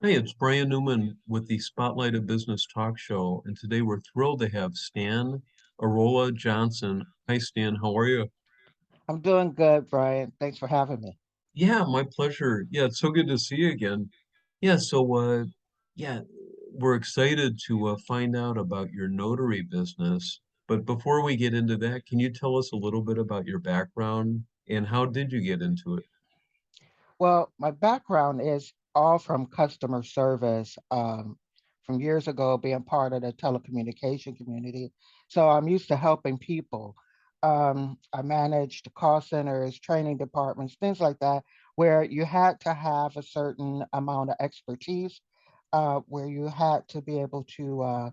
Hey, it's Brian Newman with the Spotlight of Business Talk Show, and today we're thrilled to have Stan Arola-Johnson. Hi, Stan. How are you? I'm doing good, Brian. Thanks for having me. Yeah, my pleasure. Yeah, it's so good to see you again. Yeah, yeah, we're excited to find out about your notary business. But before we get into that, can you tell us a little bit about your background and how did you get into it? Well, my background is all from customer service, from years ago being part of the telecommunication community. So I'm used to helping people. I managed call centers, training departments, things like that, where you had to have a certain amount of expertise, where you had to be able to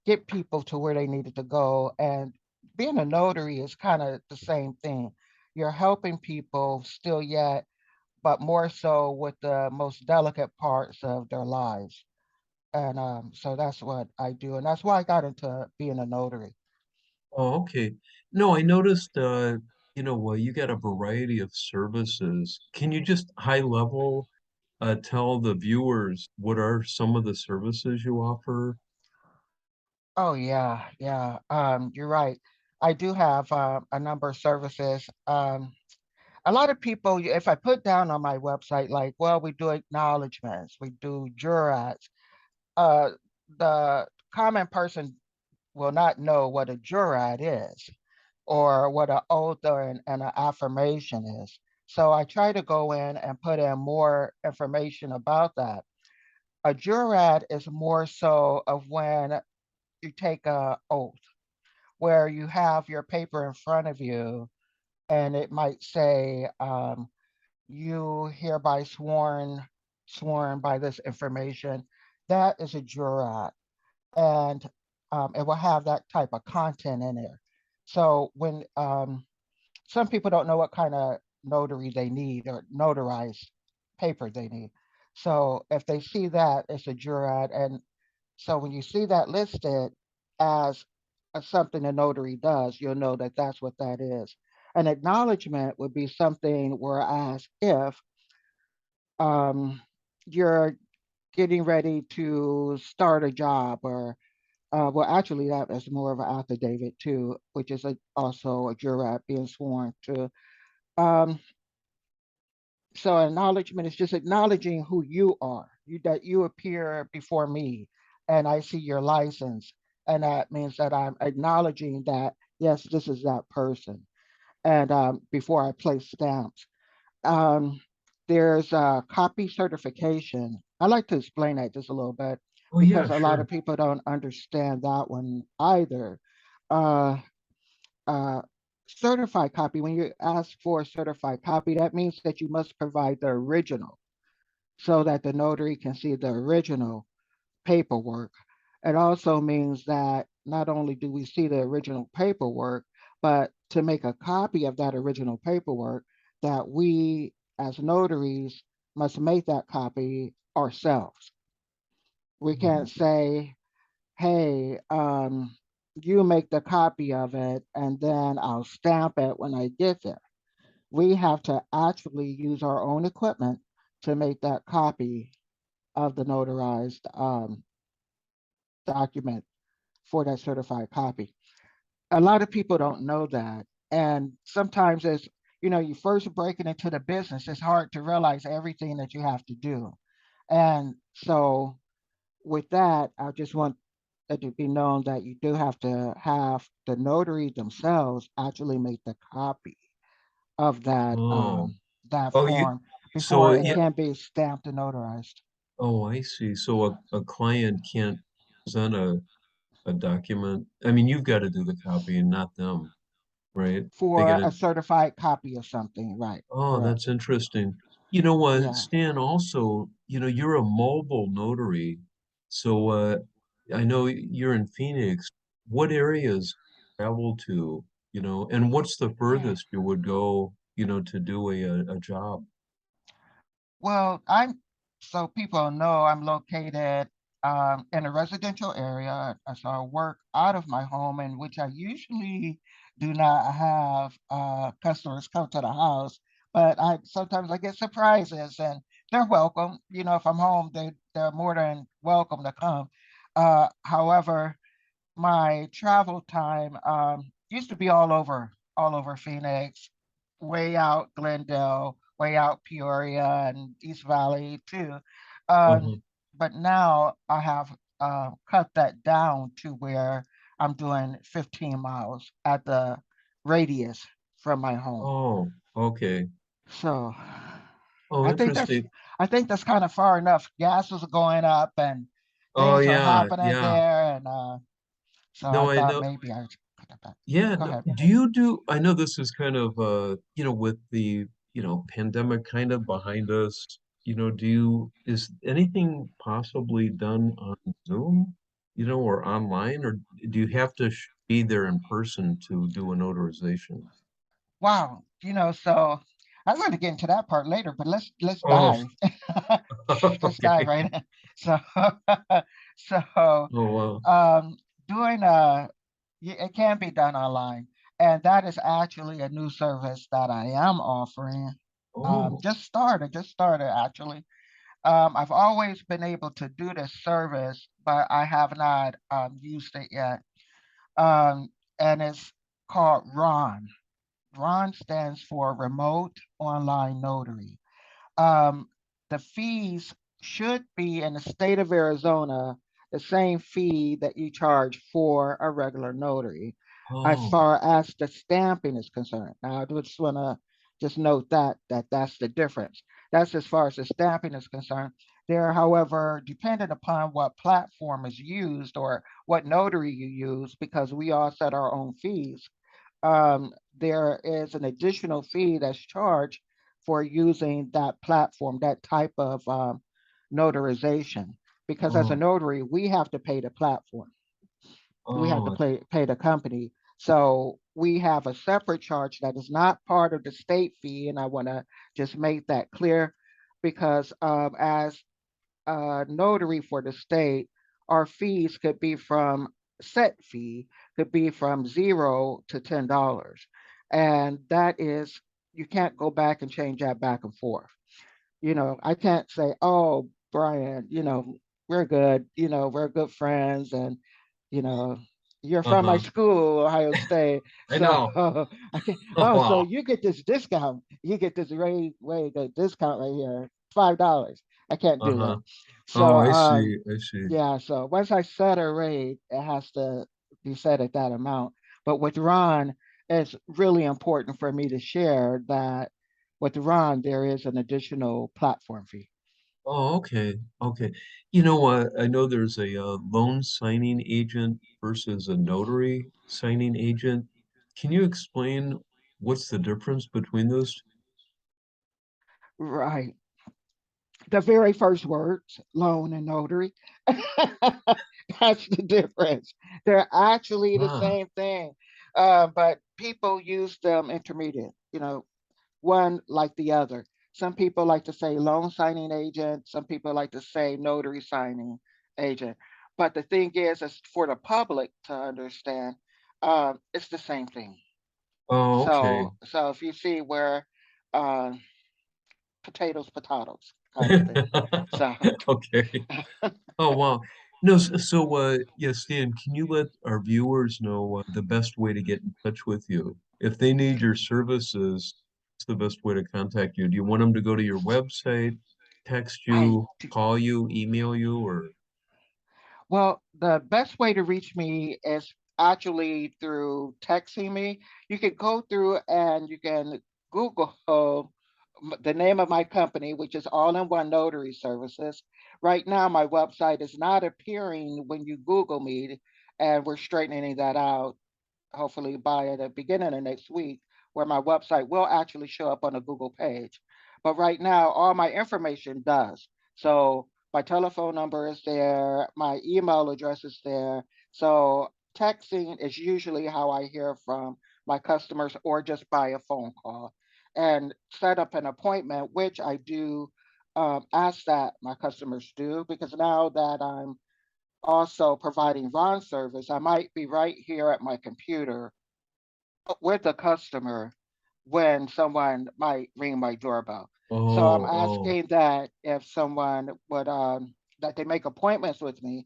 get people to where they needed to go. And being a notary is kind of the same thing. You're helping people still yet, but more so with the most delicate parts of their lives. And so that's what I do. And that's why I got into being a notary. Oh, okay. No, I noticed, you got a variety of services. Can you just high level tell the viewers what are some of the services you offer? Oh, yeah, yeah. You're right. I do have a number of services. A lot of people, if I put down on my website, like, well, we do acknowledgments, we do jurats, uh, the common person will not know what a jurat is or what an oath or and an affirmation is. So I try to go in and put in more information about that. A jurat is more so of when you take a oath, where you have your paper in front of you, and it might say, "You hereby sworn by this information." That is a jurat, and it will have that type of content in there. So when some people don't know what kind of notary they need or notarized paper they need. So if they see that, it's a jurat. And so when you see that listed as something a notary does, you'll know that that's what that is. An acknowledgement would be something whereas if um, you're getting ready to start a job or well, actually, that is more of an affidavit too, which is also a jurat being sworn to. Um, so acknowledgement is just acknowledging who you are, that you appear before me, and I see your license, and that means that I'm acknowledging that yes, this is that person, and before I place stamps. Um, there's a copy certification. I like to explain that just a little bit Oh yeah, because a lot of sure. people don't understand that one either. Uh, uh, Certified copy, when you ask for a certified copy, that means that you must provide the original so that the notary can see the original paperwork. It also means that not only do we see the original paperwork, but to make a copy of that original paperwork, that we as notaries must make that copy ourselves. We can't say, hey, you make the copy of it and then I'll stamp it when I get there. We have to actually use our own equipment to make that copy of the notarized document for that certified copy. A lot of people don't know that. And sometimes as you first breaking into the business, it's hard to realize everything that you have to do. And so with that, I just want it to be known that you do have to have the notary themselves actually make the copy of Oh, that oh, form so before it yeah. can be stamped and notarized. Oh, I see. So a client can't present a document. I mean, you've got to do the copying, not them, right? They got For to. a certified copy of something, right? Oh, Correct. that's interesting. You know what, Yeah. Stan, also, you're a mobile notary. So I know you're in Phoenix. What areas travel to, and what's the Yeah. furthest you would go, to do a job? Well, I'm so people know I'm located in a residential area, so I work out of my home, in which I usually do not have customers come to the house. But I sometimes I get surprises, and they're welcome. If I'm home, they're more than welcome to come. However, my travel time used to be all over Phoenix, way out Glendale, way out Peoria and East Valley too. Um, Uh-huh. but now I have cut that down to where I'm doing 15 miles at the radius from my home. Oh, okay. So Oh, I think that's interesting. I think that's kind of far enough. Gas is going up and Oh, things are yeah, happening yeah. there, and so I No, I thought know. maybe I should cut that back. Yeah, Go no, ahead. do you do, I know this is kind of with the, pandemic kind of behind us, is anything possibly done on Zoom, or online, or do you have to be there in person to do a notarization? Wow, so I'm going to get into that part later, but let's Oh, dive. Let's dive okay. right in. So so Oh, wow. um doing it can be done online, and that is actually a new service that I am offering. Oh, Just started actually. I've always been able to do this service, but I have not used it yet. Um, and it's called RON. RON stands for Remote Online Notary. Um, the fees should be in the state of Arizona the same fee that you charge for a regular notary, as oh, far as the stamping is concerned. Now, I just want to just note that that's the difference. That's as far as the stamping is concerned. There, however, depending upon what platform is used or what notary you use, because we all set our own fees, there is an additional fee that's charged for using that platform, that type of notarization. Because as a oh, notary, we have to pay the platform, we have to oh, pay the company. So we have a separate charge that is not part of the state fee. And I want to just make that clear because as notary for the state, our fees could be from set fee could be from $0 to $10, and that is you can't go back and change that back and forth. I can't say, oh, Brian, we're good, we're good friends, and you know, you're from my uh-huh. school, Ohio State. I So know. I can oh, so Wow. you get this discount. You get this way good discount right here, $5. I can't do Uh-huh. that. Oh, So I see. I see. yeah, so once I set a rate, it has to be set at that amount. But with Ron, it's really important for me to share that with Ron, there is an additional platform fee. Oh, okay. Okay. You know what? I know there's a loan signing agent versus a notary signing agent. Can you explain what's the difference between those? Right. The very first words, loan and notary. That's the difference. They're actually the Ah, same thing, but people use them intermediate, one like the other. Some people like to say loan signing agent, some people like to say notary signing agent. But the thing is for the public to understand, it's the same thing. oh, okay. So if you see where uh, potatoes kind of thing. So Okay. Oh, wow. No, yeah, Stan, can you let our viewers know the best way to get in touch with you? If they need your services, what's the best way to contact you? Do you want them to go to your website, text I you, call you, email you, or? Well, the best way to reach me is actually through texting me. You can go through and you can Google the name of my company, which is All in One Notary Services. Right now, my website is not appearing when you Google me, and we're straightening that out hopefully by the beginning of next week, where my website will actually show up on a Google page. But right now, all my information does. So my telephone number is there, my email address is there. So texting is usually how I hear from my customers or just by a phone call and set up an appointment, which I do ask that my customers do because now that I'm also providing Ron service, I might be right here at my computer with the customer when someone might ring my doorbell. So I'm Oh, oh, asking that if someone would that they make appointments with me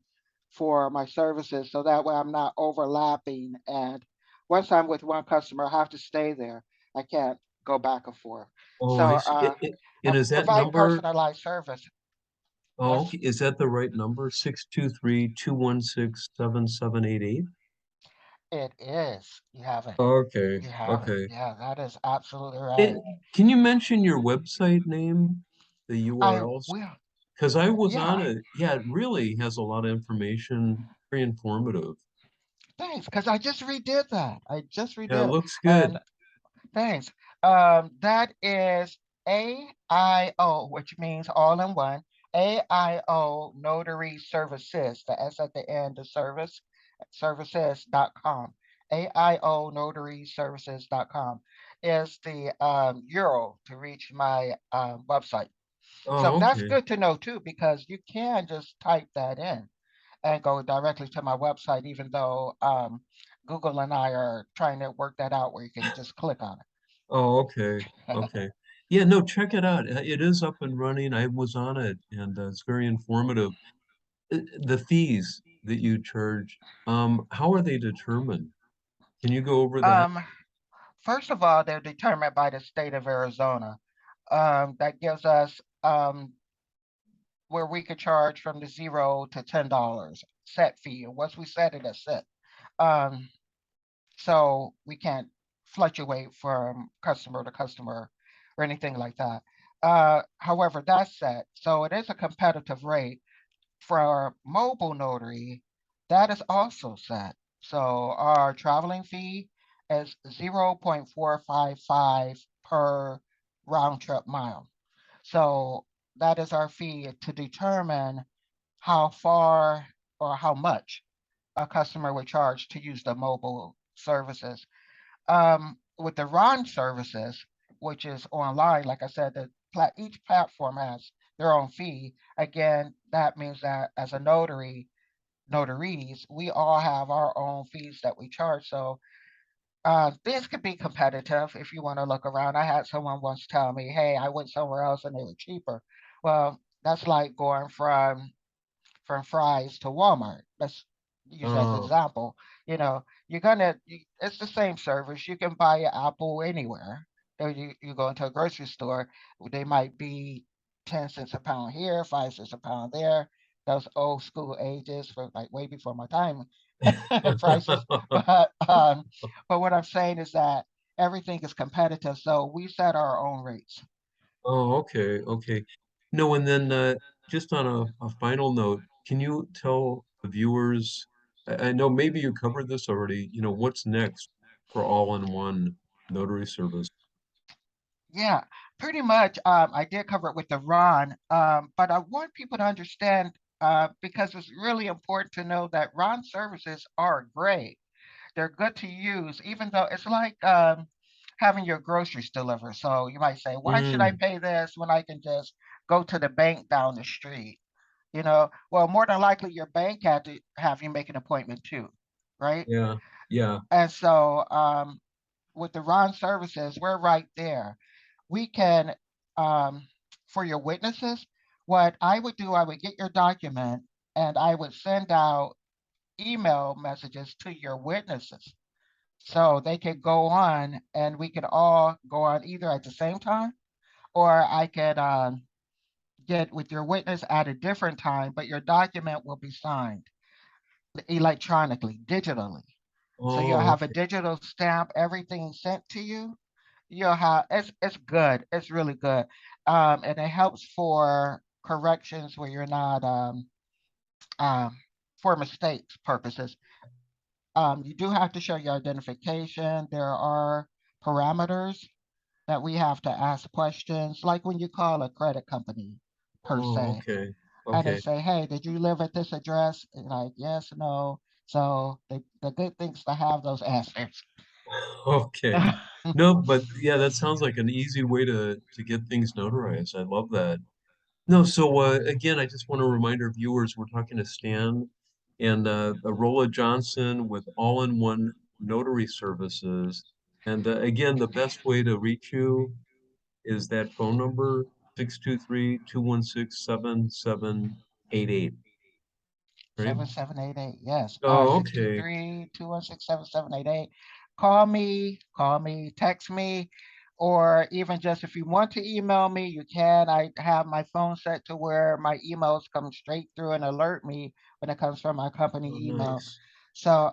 for my services, so that way I'm not overlapping. And once I'm with one customer, I have to stay there. I can't go back and forth. Oh, So I see. I And is that provide number, personalized service. oh, That's okay, is that the right number? 623-216-7788? it is. You have it. Okay, You have it. okay. Yeah, that is absolutely right. And can you mention your website name, the I URLs? will. Because I was on Yeah. it. Yeah, it really has a lot of information, very informative. Thanks, because I just redid that. I just Yeah, it redid, looks good. and thanks. That is AIO, which means all in one. AIO Notary Services. The S at the end of service, services.com. AIO Notary Services.com is the URL to reach my website. So Oh, that's okay. good to know too, because you can just type that in and go directly to my website, even though Google and I are trying to work that out where you can just click on Oh, okay. it. Okay. Yeah, no, check it out. It is up and running. I was on it and it's very informative. The fees that you charge, how are they determined? Can you go over that? um, First of all, they're determined by the state of Arizona. That gives us where we could charge from the $0 to $10 set fee. And once we set it, it's set. Um, so we can't fluctuate from customer to customer or anything like that. However, that's set. So it is a competitive rate. For mobile notary, that is also set. So our traveling fee is 0.455 per round trip mile. So that is our fee to determine how far or how much a customer would charge to use the mobile services. With the RON services, which is online, like I said, each platform has their own fee. Again, that means that as a notaries, we all have our own fees that we charge. So things could be competitive if you want to look around. I had someone once tell me, "Hey, I went somewhere else and they were cheaper." Well, that's like going from fries to Walmart. Let's use as an Oh, example. It's the same service. You can buy an apple anywhere. Or you go into a grocery store, they might be 10 cents a pound here, 5 cents a pound there. Those old school ages for like way before my time prices. But but what I'm saying is that everything is competitive, so we set our own rates. oh, okay, okay. No, and then just on a final note, can you tell the viewers, I know maybe you covered this already, what's next for all-in-one notary service? Yeah, pretty much. I did cover it with the Ron, but I want people to understand because it's really important to know that Ron services are great. They're good to use, even though it's like having your groceries delivered. So you might say, why should I Mm, pay this when I can just go to the bank down the street? Well, more than likely your bank had to have you make an appointment too, right? yeah, yeah. And so with the Ron services, we're right there. We can, um, for your witnesses, what I would do, I would get your document and I would send out email messages to your witnesses so they could go on and we could all go on either at the same time, or I could get with your witness at a different time, but your document will be signed electronically, digitally. So you'll Oh, have a okay. digital stamp, everything sent to you. You'll have it's good. It's really good. And it helps for corrections where you're not um for mistakes purposes. You do have to show your identification. There are parameters that we have to ask questions, like when you call a credit company per Oh, se, okay. and they Okay. say, "Hey, did you live at this address?" And like, yes, no. So the good things to have those answers. Okay. No, but yeah, that sounds like an easy way to get things notarized. I love that. No, so again, I just want to remind our viewers we're talking to Stan and Arola-Johnson with all-in-one notary services. And again, the best way to reach you is that phone number, 623-216-7788. 88, right? 7788. Yes. Oh, Six two okay. three 216 7788. Call me, text me, or even just if you want to email me, you can. I have my phone set to where my emails come straight through and alert me when it comes from my Oh, company email. nice. So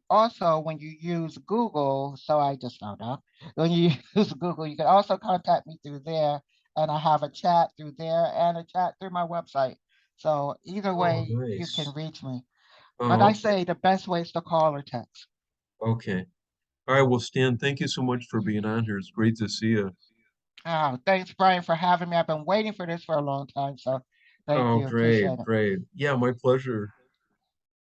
also when you use Google, so I just found out when you use Google, you can also contact me through there, and I have a chat through there and a chat through my website. So either Oh, way, you can nice. reach me. But Oh, I okay. say the best way is to call or text. Okay. All right. Well, Stan, thank you so much for being on here. It's great to see you. Thanks, Brian, for having me. I've been waiting for this for a long time. So thank Oh, you. Appreciate great, it. great. Yeah, my pleasure.